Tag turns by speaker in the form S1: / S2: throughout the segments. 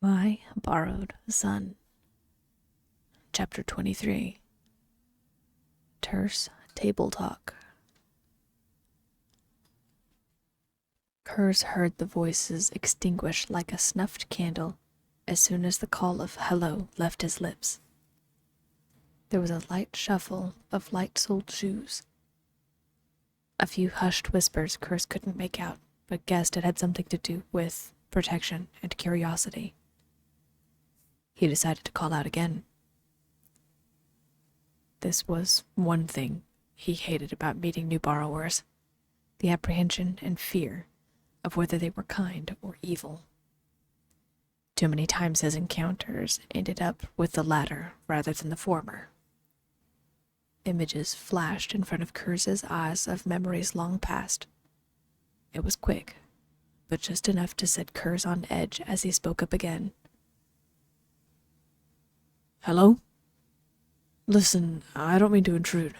S1: My Borrowed Son. Chapter 23. Terse Table Talk. Kers heard the voices extinguish like a snuffed candle as soon as the call of hello left his lips. There was a light shuffle of light-soled shoes. A few hushed whispers Kers couldn't make out, but guessed it had something to do with protection and curiosity. He decided to call out again. This was one thing he hated about meeting new borrowers, the apprehension and fear of whether they were kind or evil. Too many times his encounters ended up with the latter rather than the former. Images flashed in front of Kers's eyes of memories long past. It was quick, but just enough to set Kers on edge as he spoke up again. Hello? Listen, I don't mean to intrude.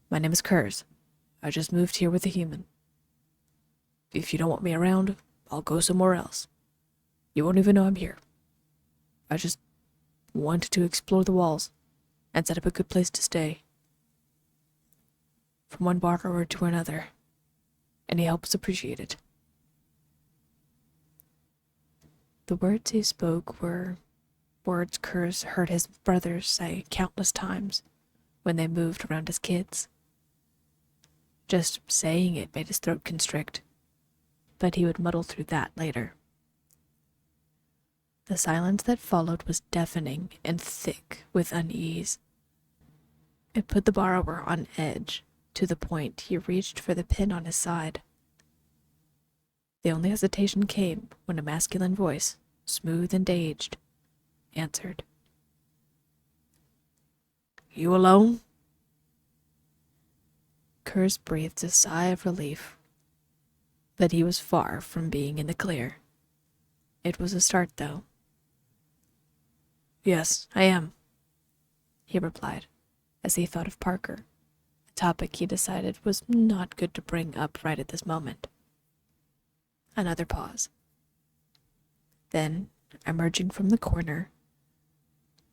S1: My name is Kers. I just moved here with a human. If you don't want me around, I'll go somewhere else. You won't even know I'm here. I just wanted to explore the walls and set up a good place to stay. From one borrower to another. Any help is appreciated. The words he spoke were words Kers heard his brothers say countless times when they moved around as kids. Just saying it made his throat constrict, but he would muddle through that later. The silence that followed was deafening and thick with unease. It put the borrower on edge to the point he reached for the pin on his side. The only hesitation came when a masculine voice, smooth and aged, answered. You alone? Kers breathed a sigh of relief, but he was far from being in the clear. It was a start, though. Yes, I am, he replied, as he thought of Parker, a topic he decided was not good to bring up right at this moment. Another pause. Then, emerging from the corner,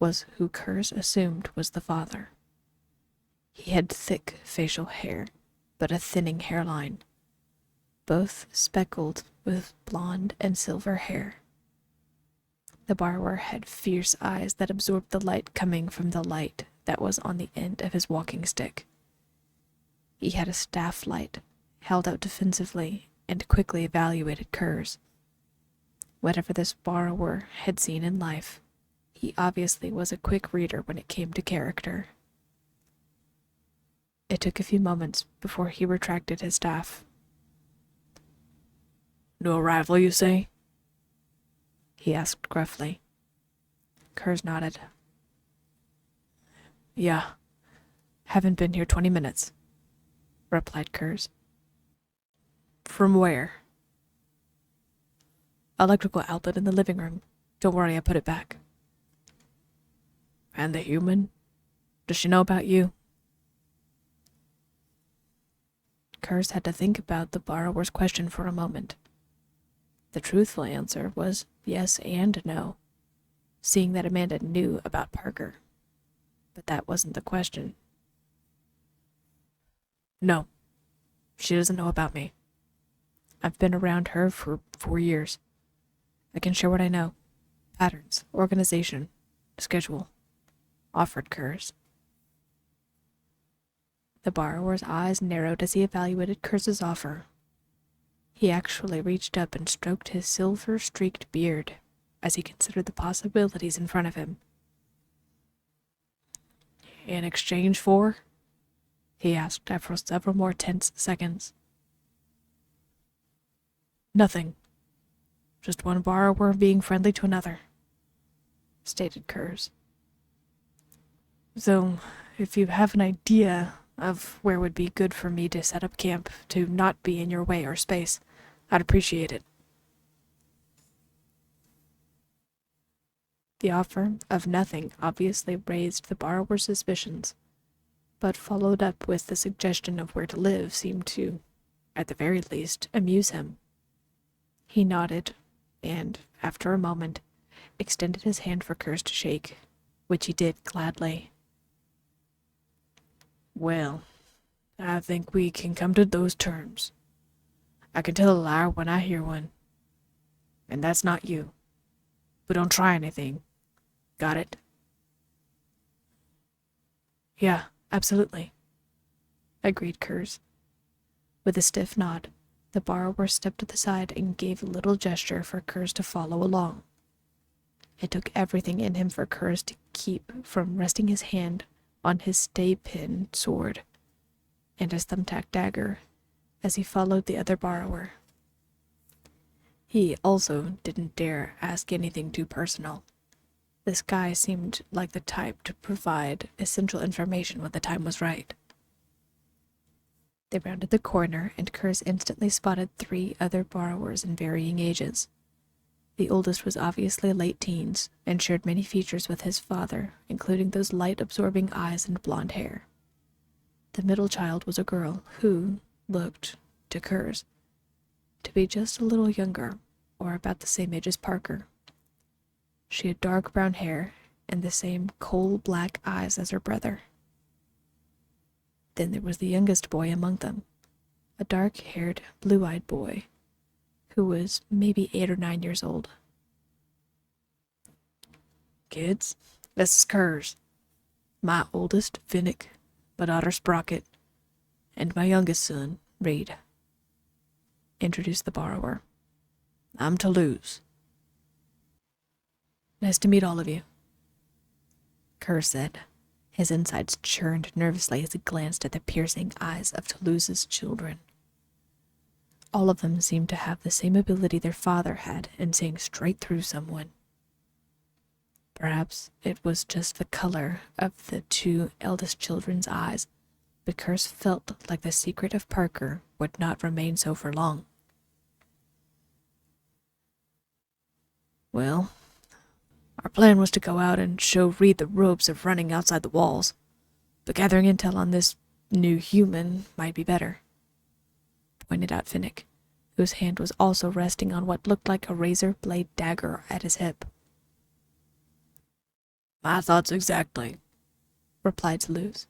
S1: was who Kers assumed was the father. He had thick facial hair, but a thinning hairline, both speckled with blonde and silver hair. The borrower had fierce eyes that absorbed the light coming from the light that was on the end of his walking stick. He had a staff light, held out defensively, and quickly evaluated Kers. Whatever this borrower had seen in life, he obviously was a quick reader when it came to character. It took a few moments before he retracted his staff. New arrival, you say? He asked gruffly. Kers nodded. Yeah, haven't been here 20 minutes, replied Kers. From where? Electrical outlet in the living room. Don't worry, I put it back. And the human? Does she know about you? Kers had to think about the borrower's question for a moment. The truthful answer was yes and no, seeing that Amanda knew about Parker. But that wasn't the question. No, she doesn't know about me. I've been around her for 4 years. I can share what I know. Patterns, organization, schedule, offered Kers. The borrower's eyes narrowed as he evaluated Kers's offer. He actually reached up and stroked his silver-streaked beard as he considered the possibilities in front of him. In exchange for? He asked after several more tense seconds. Nothing. Just one borrower being friendly to another, stated Kers. So, if you have an idea of where would be good for me to set up camp to not be in your way or space, I'd appreciate it. The offer of nothing obviously raised the borrower's suspicions, but followed up with the suggestion of where to live seemed to, at the very least, amuse him. He nodded, and, after a moment, extended his hand for Kers to shake, which he did gladly. "Well, I think we can come to those terms. I can tell a liar when I hear one. And that's not you. But don't try anything. Got it?" "Yeah, absolutely," agreed Kers. With a stiff nod, the borrower stepped to the side and gave a little gesture for Kers to follow along. It took everything in him for Kers to keep from resting his hand on his stay-pin sword and his thumbtack dagger as he followed the other borrower. He also didn't dare ask anything too personal. This guy seemed like the type to provide essential information when the time was right. They rounded the corner, and Kers instantly spotted 3 other borrowers in varying ages. The oldest was obviously late teens, and shared many features with his father, including those light-absorbing eyes and blonde hair. The middle child was a girl who looked, to Kers, to be just a little younger, or about the same age as Parker. She had dark brown hair and the same coal-black eyes as her brother. Then there was the youngest boy among them, a dark-haired, blue-eyed boy, who was maybe 8 or 9 years old. "Kids, this is Kers. My oldest, Finnick, my daughter Sprocket, and my youngest son, Reed," introduced the borrower. "I'm Toulouse." "Nice to meet all of you," Kers said. His insides churned nervously as he glanced at the piercing eyes of Toulouse's children. All of them seemed to have the same ability their father had in seeing straight through someone. Perhaps it was just the color of the 2 eldest children's eyes, but Kers felt like the secret of Parker would not remain so for long. "Well, our plan was to go out and show Reed the ropes of running outside the walls, but gathering intel on this new human might be better," pointed out Finnick, whose hand was also resting on what looked like a razor-blade dagger at his hip. "My thoughts exactly," replied Toulouse.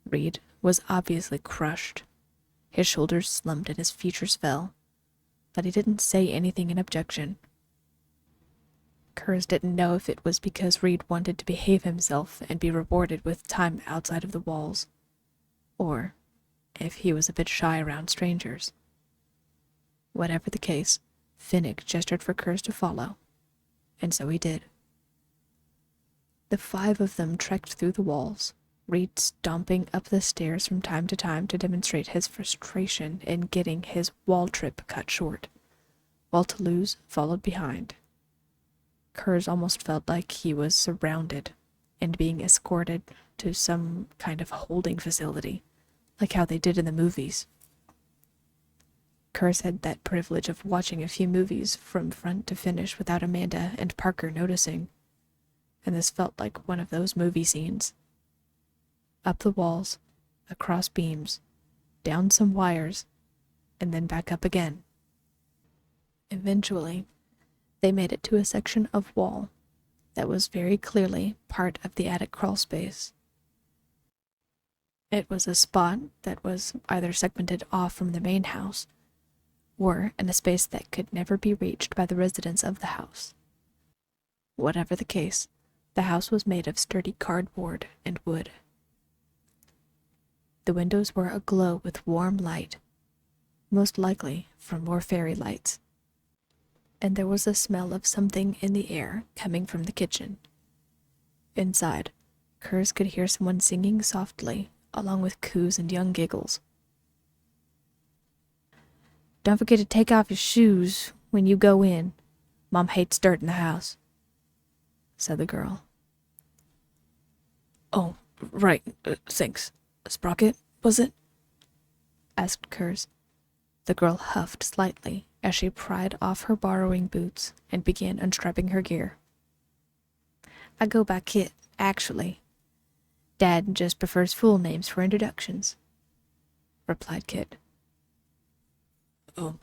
S1: Reed was obviously crushed. His shoulders slumped and his features fell, but he didn't say anything in objection. Kers didn't know if it was because Reed wanted to behave himself and be rewarded with time outside of the walls, or if he was a bit shy around strangers. Whatever the case, Finnick gestured for Kers to follow, and so he did. The 5 of them trekked through the walls, Reed stomping up the stairs from time to time to demonstrate his frustration in getting his wall trip cut short, while Toulouse followed behind. Kers almost felt like he was surrounded and being escorted to some kind of holding facility, like how they did in the movies. Kers had that privilege of watching a few movies from front to finish without Amanda and Parker noticing, and this felt like one of those movie scenes. Up the walls, across beams, down some wires, and then back up again. Eventually, they made it to a section of wall that was very clearly part of the attic crawl space. It was a spot that was either segmented off from the main house, or in a space that could never be reached by the residents of the house. Whatever the case, the house was made of sturdy cardboard and wood. The windows were aglow with warm light, most likely from more fairy lights, and there was a smell of something in the air coming from the kitchen. Inside, Kers could hear someone singing softly, along with coos and young giggles. "Don't forget to take off your shoes when you go in. Mom hates dirt in the house," said the girl. "Oh, right, thanks. Sprocket, was it?" asked Kers. The girl huffed slightly as she pried off her borrowing boots and began unstrapping her gear. "I go by Kit, actually. Dad just prefers full names for introductions," replied Kit. "Oh,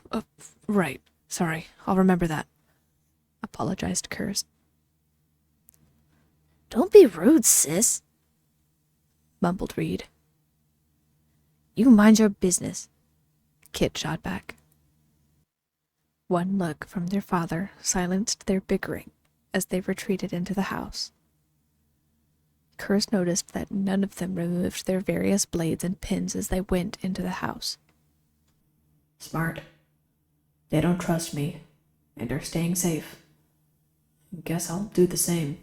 S1: right. Sorry, I'll remember that. apologized Kers.
S2: Don't be rude, sis,
S1: mumbled Reed.
S2: You mind your business,
S1: Kit shot back. One look from their father silenced their bickering as they retreated into the house. Kers noticed that none of them removed their various blades and pins as they went into the house.
S3: Smart. They don't trust me, and are staying safe. Guess I'll do the same.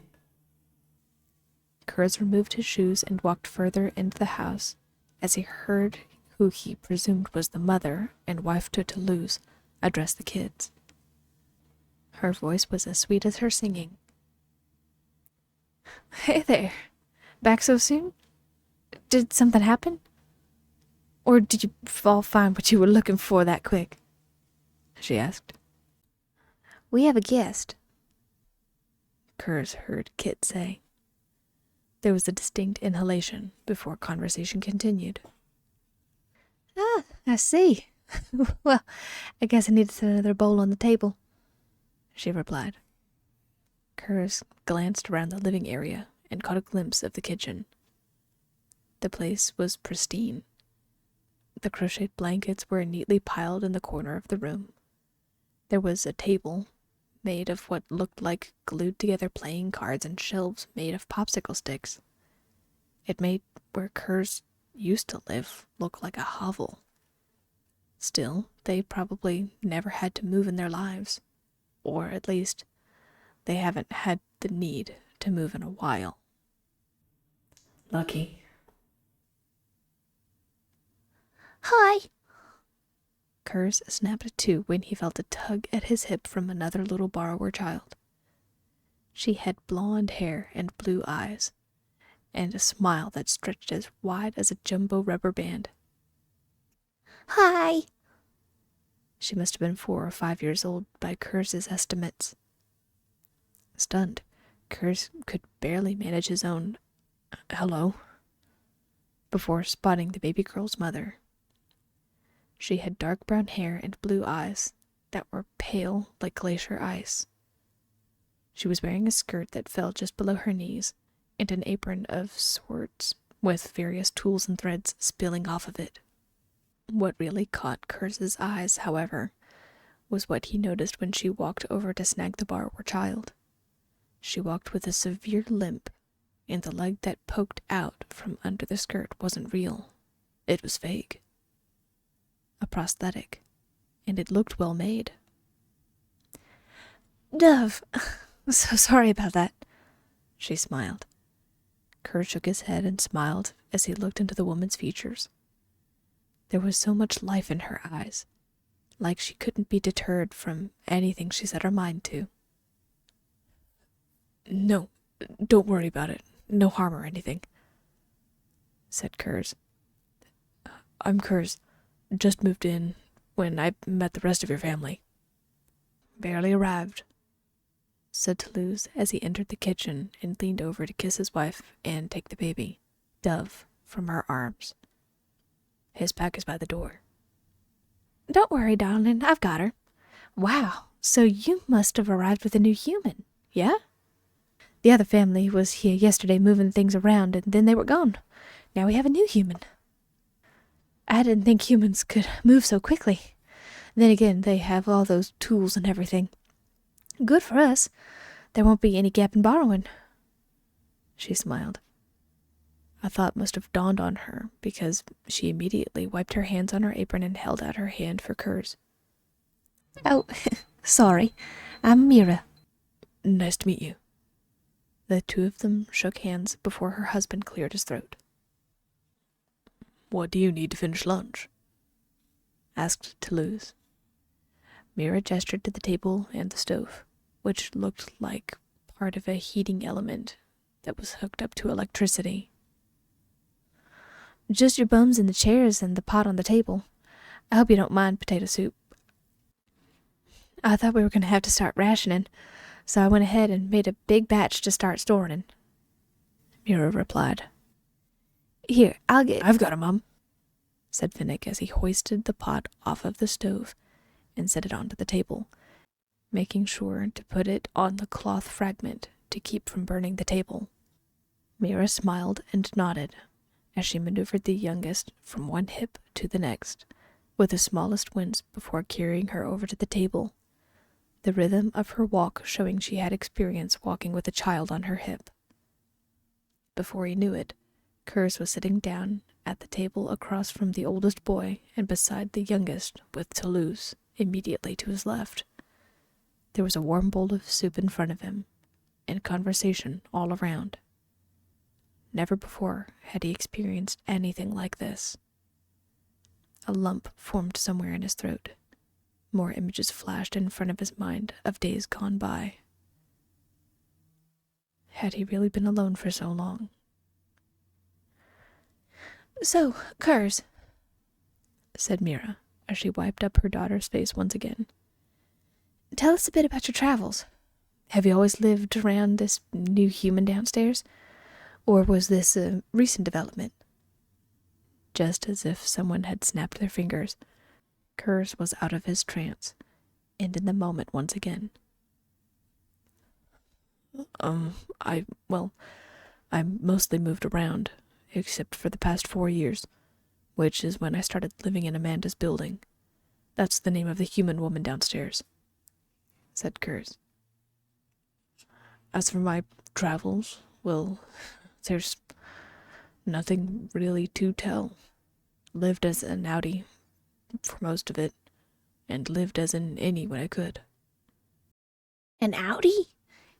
S1: Kers removed his shoes and walked further into the house as he heard who he presumed was the mother and wife to Toulouse address the kids. Her voice was as sweet as her singing.
S2: Hey there. Back so soon? Did something happen? Or did you all find what you were looking for that quick?
S1: She asked.
S2: We have a guest,
S1: Kers heard Kit say. There was a distinct inhalation before conversation continued.
S2: Ah, I see. Well, I guess I need to set another bowl on the table,
S1: she replied. Kers glanced around the living area and caught a glimpse of the kitchen. The place was pristine. The crocheted blankets were neatly piled in the corner of the room. There was a table made of what looked like glued-together playing cards and shelves made of popsicle sticks. It made where Kers used to live look like a hovel. Still, they probably never had to move in their lives. Or, at least, they haven't had the need to move in a while.
S3: Lucky.
S2: Hi.
S1: Kers snapped to when he felt a tug at his hip from another little borrower child. She had blonde hair and blue eyes, and a smile that stretched as wide as a jumbo rubber band.
S2: Hi.
S1: She must have been 4 or 5 years old by Kers's estimates. Stunned, Kers could barely manage his own hello before spotting the baby girl's mother. She had dark brown hair and blue eyes that were pale like glacier ice. She was wearing a skirt that fell just below her knees and an apron of sorts with various tools and threads spilling off of it. What really caught Kers's eyes, however, was what he noticed when she walked over to snag the borrower child. She walked with a severe limp, and the leg that poked out from under the skirt wasn't real. It was fake. A prosthetic, and it looked well made.
S2: Dove, I'm so sorry about that,
S1: she smiled. Kers shook his head and smiled as he looked into the woman's features. There was so much life in her eyes, like she couldn't be deterred from anything she set her mind to. No, don't worry about it. No harm or anything, said Kers. I'm Kers. Just moved in when I met the rest of your family. Barely arrived, said Toulouse as he entered the kitchen and leaned over to kiss his wife and take the baby, Dove, from her arms. His pack is by the door.
S2: Don't worry, darling, I've got her. Wow, so you must have arrived with a new human, yeah? The other family was here yesterday moving things around, and then they were gone. Now we have a new human. I didn't think humans could move so quickly. Then again, they have all those tools and everything. Good for us. There won't be any gap in borrowing.
S1: She smiled. A thought must have dawned on her, because she immediately wiped her hands on her apron and held out her hand for Kers.
S2: Oh, sorry. I'm Mira.
S1: Nice to meet you. The two of them shook hands before her husband cleared his throat. What do you need to finish lunch? Asked Toulouse. Mira gestured to the table and the stove, which looked like part of a heating element that was hooked up to electricity.
S2: Just your bums in the chairs and the pot on the table. I hope you don't mind potato soup. I thought we were going to have to start rationing, so I went ahead and made a big batch to start storing in.
S1: Mira replied.
S2: Here, I'll get...
S1: I've got 'em, Mum, said Finnick as he hoisted the pot off of the stove and set it onto the table. making sure to put it on the cloth fragment to keep from burning the table. Mira smiled and nodded as she maneuvered the youngest from one hip to the next, with the smallest wince before carrying her over to the table, the rhythm of her walk showing she had experience walking with a child on her hip. Before he knew it, Kers was sitting down at the table across from the oldest boy and beside the youngest, with Toulouse immediately to his left. There was a warm bowl of soup in front of him, and conversation all around. Never before had he experienced anything like this. A lump formed somewhere in his throat. More images flashed in front of his mind of days gone by. Had he really been alone for so long?
S2: "So, Kers,"
S1: said Mira, as she wiped up her daughter's face once again.
S2: "tell us a bit about your travels. Have you always lived around this new human downstairs? Or was this a recent development?"
S1: Just as if someone had snapped their fingers, Kers was out of his trance, and in the moment once again. I mostly moved around, except for the past 4 years, which is when I started living in Amanda's building. That's the name of the human woman downstairs," said Kers. "As for my travels, well, there's nothing really to tell. Lived as an outie for most of it, and lived as an innie when I could."
S2: "An outie?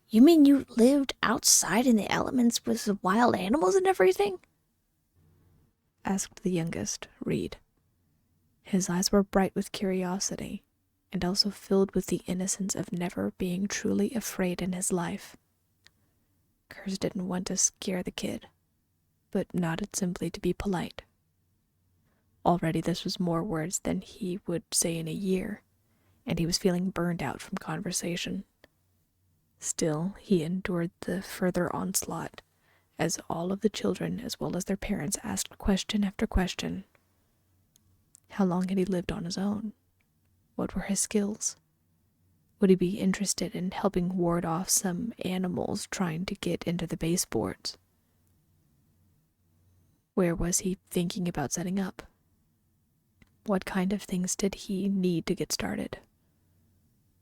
S2: You mean you lived outside in the elements with the wild animals and everything?"
S1: asked the youngest, Reed. His eyes were bright with curiosity, and also filled with the innocence of never being truly afraid in his life. Kers didn't want to scare the kid, but nodded simply to be polite. Already this was more words than he would say in a year, and he was feeling burned out from conversation. Still, he endured the further onslaught, as all of the children, as well as their parents, asked question after question. How long had he lived on his own? What were his skills? Would he be interested in helping ward off some animals trying to get into the baseboards? Where was he thinking about setting up? What kind of things did he need to get started?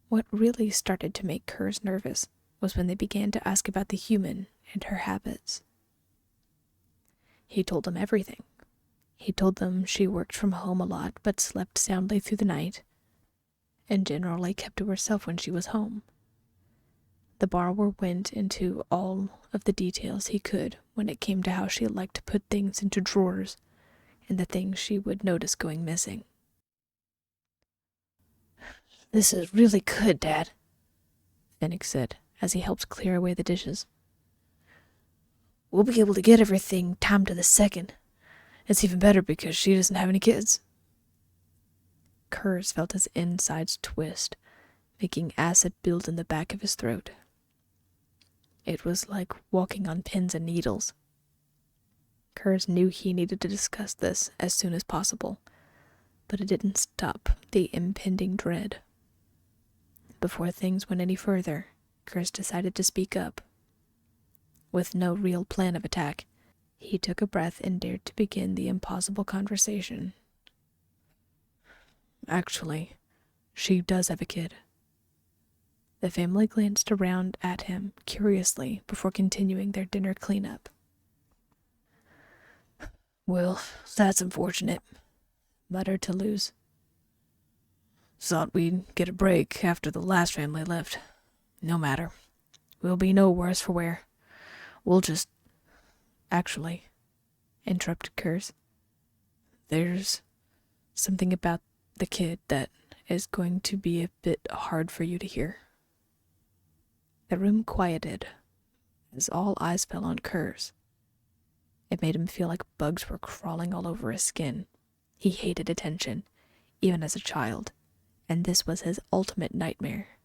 S1: What really started to make Kers nervous was when they began to ask about the human and her habits. He told them everything. He told them she worked from home a lot but slept soundly through the night, and generally kept to herself when she was home. The borrower went into all of the details he could when it came to how she liked to put things into drawers and the things she would notice going missing.
S2: "This is really good, Dad,"
S1: Finnick said as he helped clear away the dishes.
S2: "We'll be able to get everything timed to the second. It's even better because she doesn't have any kids."
S1: Kers felt his insides twist, making acid build in the back of his throat. It was like walking on pins and needles. Kers knew he needed to discuss this as soon as possible, but it didn't stop the impending dread. Before things went any further, Kers decided to speak up. With no real plan of attack, he took a breath and dared to begin the impossible conversation. "Actually, she does have a kid." The family glanced around at him curiously before continuing their dinner cleanup.
S3: "Well, that's unfortunate," muttered Toulouse. "Thought we'd get a break after the last family left. No matter. We'll be no worse for wear. We'll just..."
S1: "Actually," interrupted Kers, "there's something about the kid that is going to be a bit hard for you to hear." The room quieted as all eyes fell on Kers. It made him feel like bugs were crawling all over his skin. He hated attention, even as a child, and this was his ultimate nightmare.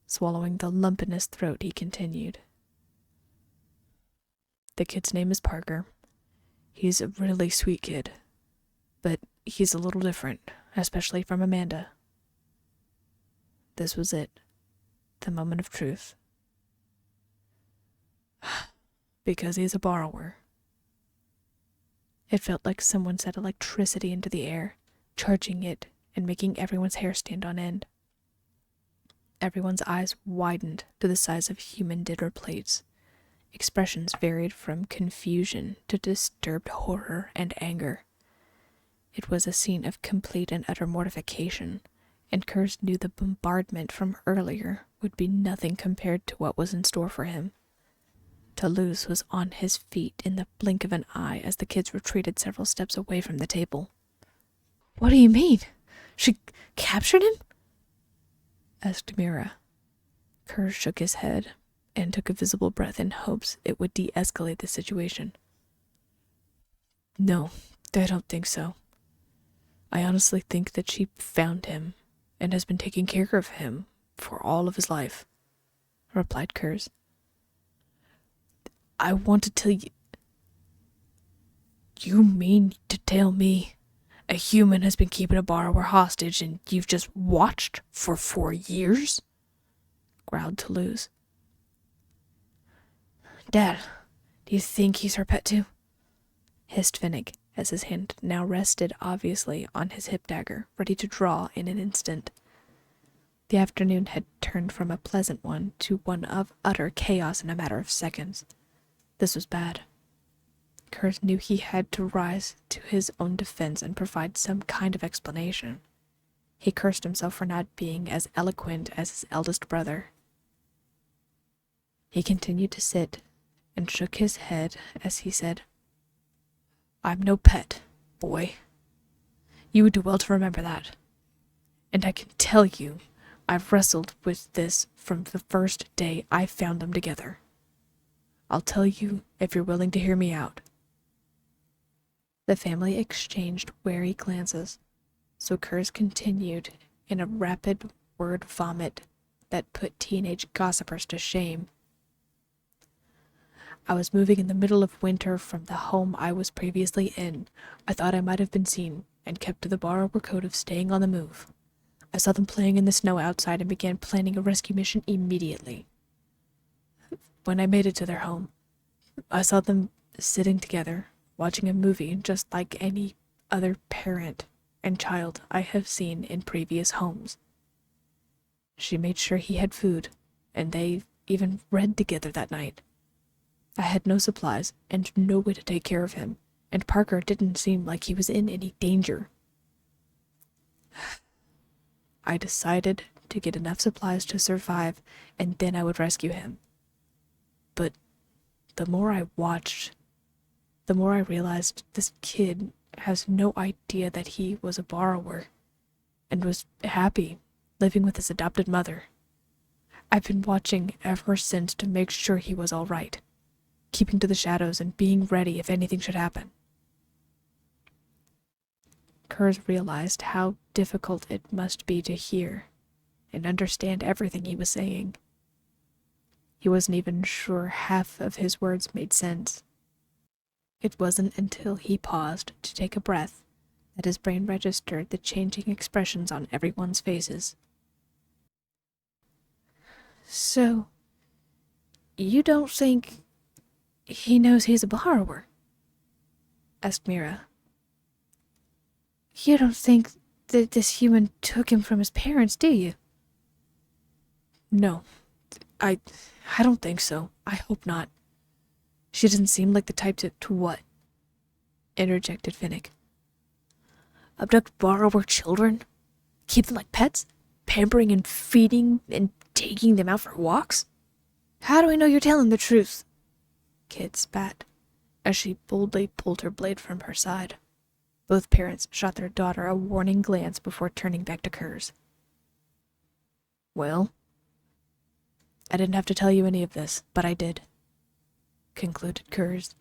S1: Swallowing the lump in his throat, he continued. "The kid's name is Parker. He's a really sweet kid, but he's a little different, especially from Amanda." This was it.
S3: the moment of truth. Because he's a borrower. It felt like someone set electricity into the air, charging it and making everyone's hair stand on end. Everyone's eyes widened to the size of human dinner plates. Expressions varied from confusion to disturbed horror and anger. It was a scene of complete and utter mortification, and Kers knew the bombardment from earlier would be nothing compared to what was in store for him. Toulouse was on his feet in the blink of an eye as the kids retreated several steps away from the table.
S2: What do you mean? She captured him?
S3: Asked Mira. Kers shook his head and took a visible breath in hopes it would de-escalate the situation. No, I don't think so. I honestly think that she found him and has been taking care of him for all of his life, replied Kers. I want to tell you... You mean to tell me a human has been keeping a borrower hostage and you've just watched for 4 years? Growled Toulouse.
S2: Dad, do you think he's her pet too?
S3: Hissed Finnick, as his hand now rested obviously on his hip dagger, ready to draw in an instant. The afternoon had turned from a pleasant one to one of utter chaos in a matter of seconds. This was bad. Kers knew he had to rise to his own defense and provide some kind of explanation. He cursed himself for not being as eloquent as his eldest brother. He continued to sit and shook his head as he said, I'm no pet, boy. You would do well to remember that. And I can tell you, I've wrestled with this from the first day I found them together. I'll tell you if you're willing to hear me out. The family exchanged wary glances, so Kers continued in a rapid word vomit that put teenage gossipers to shame. I was moving in the middle of winter from the home I was previously in. I thought I might have been seen, and kept to the borrower code of staying on the move. I saw them playing in the snow outside and began planning a rescue mission immediately. When I made it to their home, I saw them sitting together, watching a movie just like any other parent and child I have seen in previous homes. She made sure he had food, and they even read together that night. I had no supplies and no way to take care of him, and Parker didn't seem like he was in any danger. I decided to get enough supplies to survive, and then I would rescue him. But the more I watched, the more I realized this kid has no idea that he was a borrower, and was happy living with his adopted mother. I've been watching ever since to make sure he was all right, keeping to the shadows and being ready if anything should happen. Kers realized how difficult it must be to hear and understand everything he was saying. He wasn't even sure half of his words made sense. It wasn't until he paused to take a breath that his brain registered the changing expressions on everyone's faces.
S2: So, you don't think he knows he's a borrower?
S3: Asked Mira.
S2: You don't think that this human took him from his parents, do you?
S3: No, I don't think so. I hope not. She doesn't seem like the type to what? Interjected Finnick. Abduct borrower children? Keep them like pets? Pampering and feeding and taking them out for walks?
S2: How do we know you're telling the truth?
S3: Kid spat as she boldly pulled her blade from her side. Both parents shot their daughter a warning glance before turning back to Kers. Well, I didn't have to tell you any of this, but I did, concluded Kers.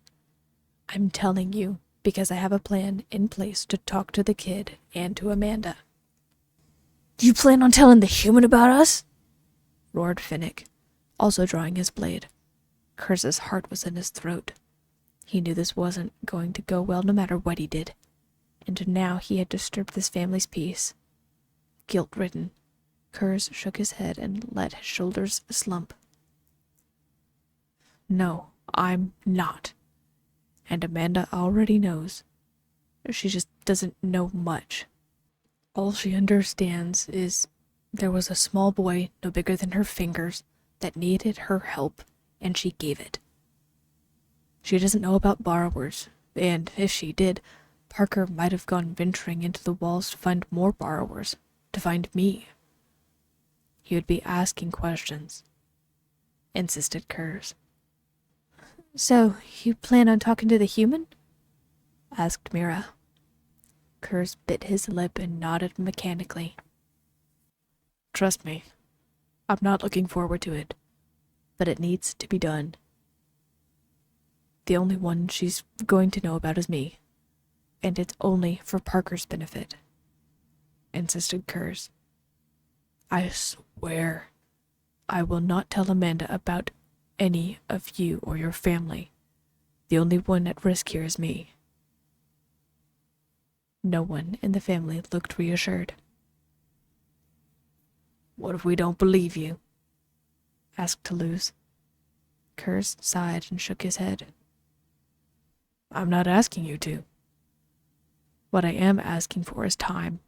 S3: I'm telling you because I have a plan in place to talk to the kid and to Amanda.
S2: You plan on telling the human about us?
S3: Roared Finnick, also drawing his blade. Kers's heart was in his throat. He knew this wasn't going to go well no matter what he did, and now he had disturbed this family's peace. Guilt-ridden,
S1: Kers shook his head and let his shoulders slump. No, I'm not. And Amanda already knows. She just doesn't know much. All she understands is there was a small boy no bigger than her fingers that needed her help, and she gave it. She doesn't know about borrowers, and if she did, Parker might have gone venturing into the walls to find more borrowers, to find me. He would be asking questions, insisted Kers.
S2: So, you plan on talking to the human?
S1: Asked Mira. Kers bit his lip and nodded mechanically. Trust me, I'm not looking forward to it, but it needs to be done. The only one she's going to know about is me, and it's only for Parker's benefit, insisted Kers. I swear I will not tell Amanda about any of you or your family. The only one at risk here is me. No one in the family looked reassured. What if we don't believe you? Asked Toulouse. Kers sighed and shook his head. I'm not asking you to. What I am asking for is time.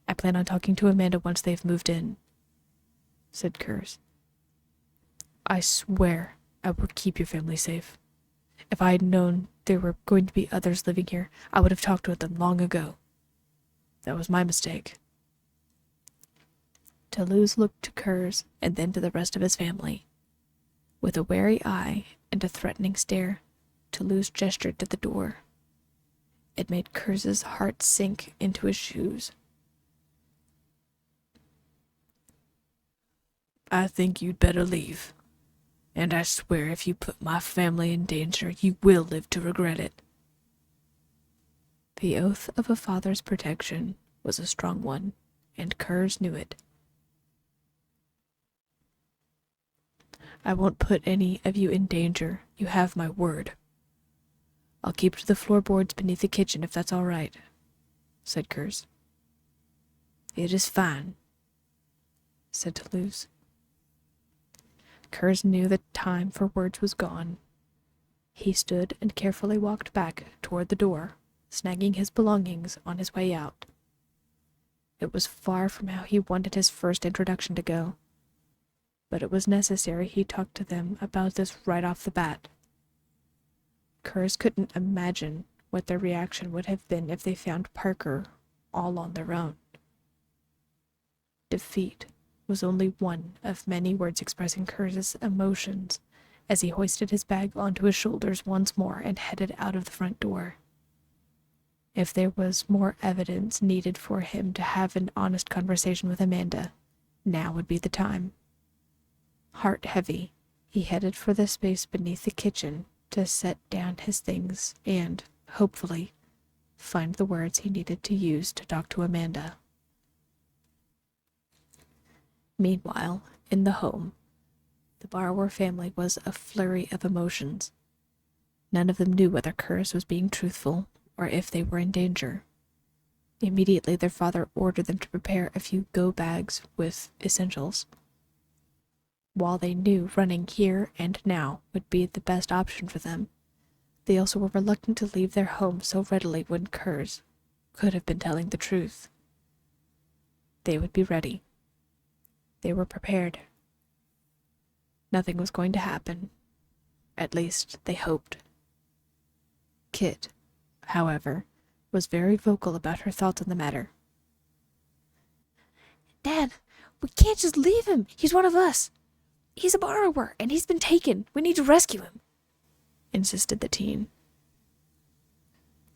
S1: I plan on talking to Amanda once they've moved in, said Kers. I swear I will keep your family safe. If I had known there were going to be others living here, I would have talked with them long ago. That was my mistake. Toulouse looked to Kers and then to the rest of his family. With a wary eye and a threatening stare, Toulouse gestured to the door. It made Kers's heart sink into his shoes. I think you'd better leave. And I swear if you put my family in danger, you will live to regret it. The oath of a father's protection was a strong one, and Kers knew it. I won't put any of you in danger. You have my word. I'll keep to the floorboards beneath the kitchen if that's all right, said Kers. It is fine, said Toulouse. Kers knew the time for words was gone. He stood and carefully walked back toward the door, snagging his belongings on his way out. It was far from how he wanted his first introduction to go, but it was necessary he talk to them about this right off the bat. Kers couldn't imagine what their reaction would have been if they found Parker all on their own. Defeat was only one of many words expressing Kers's emotions as he hoisted his bag onto his shoulders once more and headed out of the front door. If there was more evidence needed for him to have an honest conversation with Amanda, now would be the time. Heart heavy, he headed for the space beneath the kitchen to set down his things and, hopefully, find the words he needed to use to talk to Amanda. Meanwhile, in the home, the borrower family was a flurry of emotions. None of them knew whether Kers was being truthful or if they were in danger. Immediately, their father ordered them to prepare a few go bags with essentials. While they knew running here and now would be the best option for them, they also were reluctant to leave their home so readily when Kers could have been telling the truth. They would be ready. They were prepared. Nothing was going to happen. At least, they hoped. Kit, however, was very vocal about her thoughts on the matter.
S2: Dad, we can't just leave him. He's one of us. He's a borrower, and he's been taken. We need to rescue him,
S1: insisted the teen.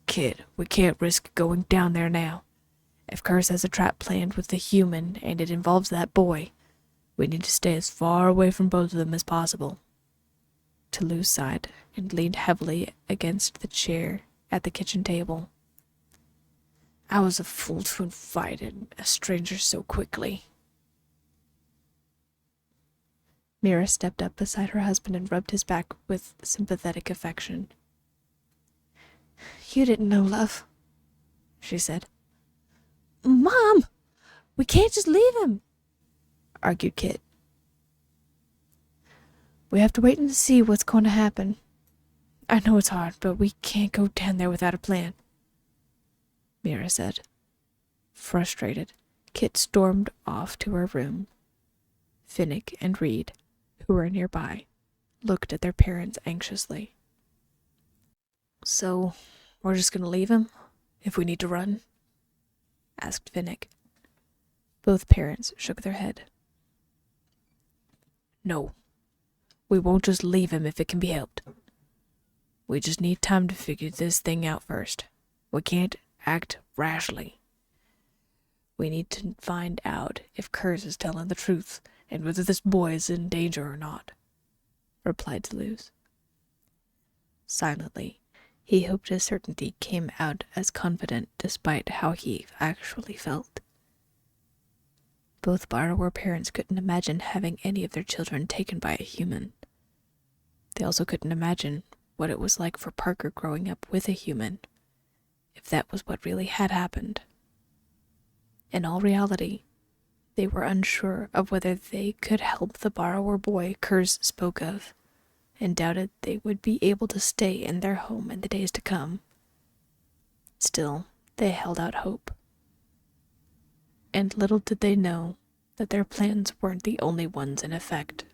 S1: Kid, we can't risk going down there now. If Kers has a trap planned with the human and it involves that boy, we need to stay as far away from both of them as possible. Toulouse sighed and leaned heavily against the chair at the kitchen table. I was a fool to invite a stranger so quickly. Mira stepped up beside her husband and rubbed his back with sympathetic affection.
S2: You didn't know, love, she said.
S1: Mom! We can't just leave him,
S2: argued Kit. We have to wait and see what's going to happen. I know it's hard, but we can't go down there without a plan, Mira said. Frustrated, Kit stormed off to her room. Finnick and Reed, who were nearby, looked at their parents anxiously.
S3: So, we're just gonna leave him, if we need to run? Asked Finnick.
S2: Both parents shook their head.
S3: No, we won't just leave him if it can be helped. We just need time to figure this thing out first. We can't act rashly. We need to find out if Kers is telling the truth and whether this boy is in danger or not, replied Toulouse. Silently, he hoped his certainty came out as confident despite how he actually felt. Both borrower parents couldn't imagine having any of their children taken by a human. They also couldn't imagine what it was like for Parker growing up with a human, if that was what really had happened. In all reality, they were unsure of whether they could help the borrower boy Kers spoke of, and doubted they would be able to stay in their home in the days to come. Still, they held out hope. And little did they know that their plans weren't the only ones in effect.